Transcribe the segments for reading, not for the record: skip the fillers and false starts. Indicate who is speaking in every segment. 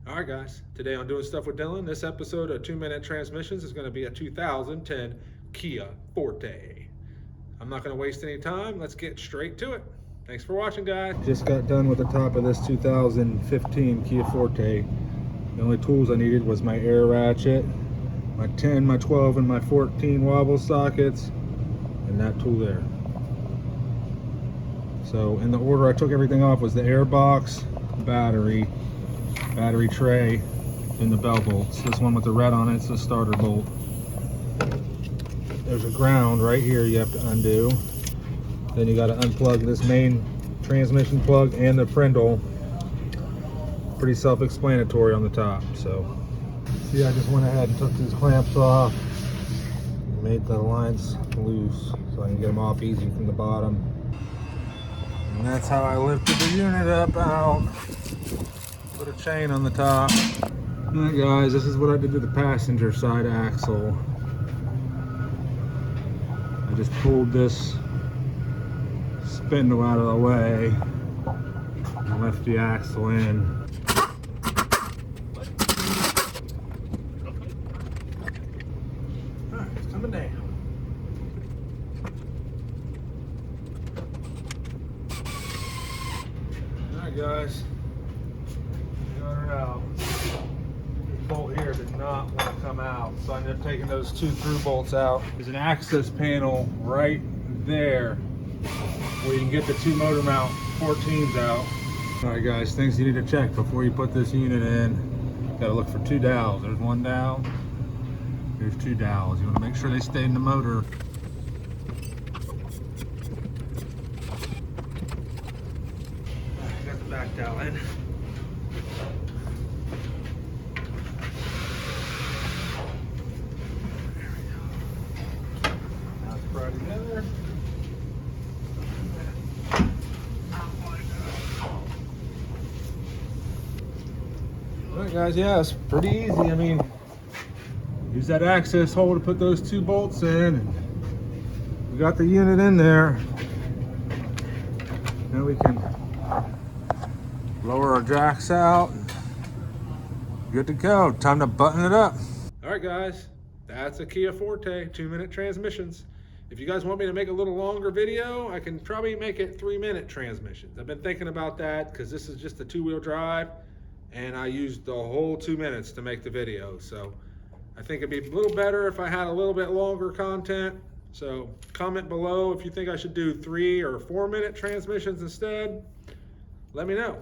Speaker 1: All right, guys, today on Doing Stuff with Dylan, this episode of 2 Minute Transmissions is going to be a 2010 Kia Forte. I'm not going to waste any time. Let's get straight to it. Thanks for watching, guys. Just got done with the top of this 2015 Kia Forte. The only tools I needed was my air ratchet, my 10, my 12, and my 14 wobble sockets, and that tool there. So in the order I took everything off was the air box, battery tray, and the bell bolts. This one with the red on it's the starter bolt. There's a ground right here you have to undo. Then you got to unplug this main transmission plug and the Prindle. Pretty self-explanatory on the top. So see, I just went ahead and took these clamps off and made the lines loose so I can get them off easy from the bottom. And that's how I lifted the unit up out. Put a chain on the top. Alright guys, this is what I did to the passenger side axle. I just pulled this spindle out of the way and lift the axle in. Alright, it's coming down. Alright guys. Out. This bolt here did not want to come out, so I ended up taking those two through bolts out. There's an access panel right there where you can get the two motor mount 14s out. Alright guys, things you need to check before you put this unit in. Gotta look for two dowels. There's one dowel, there's two dowels. You want to make sure they stay in the motor. Got the back dowel in. Together. Alright guys, yeah, it's pretty easy. I mean, use that access hole to put those two bolts in, and we got the unit in there. Now we can lower our jacks out and good to go. Time to button it up. Alright guys, that's a Kia Forte 2-minute transmissions. If you guys want me to make a little longer video, I can probably make it 3-minute transmissions. I've been thinking about that because this is just a 2-wheel drive and I used the whole 2 minutes to make the video. So I think it'd be a little better if I had a little bit longer content. So comment below if you think I should do 3 or 4-minute transmissions instead. Let me know.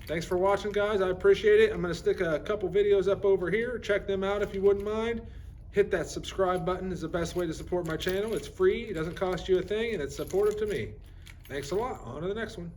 Speaker 1: Thanks for watching, guys. I appreciate it. I'm going to stick a couple videos up over here. Check them out if you wouldn't mind. Hit that subscribe button is the best way to support my channel. It's free, it doesn't cost you a thing, and it's supportive to me. Thanks a lot. On to the next one.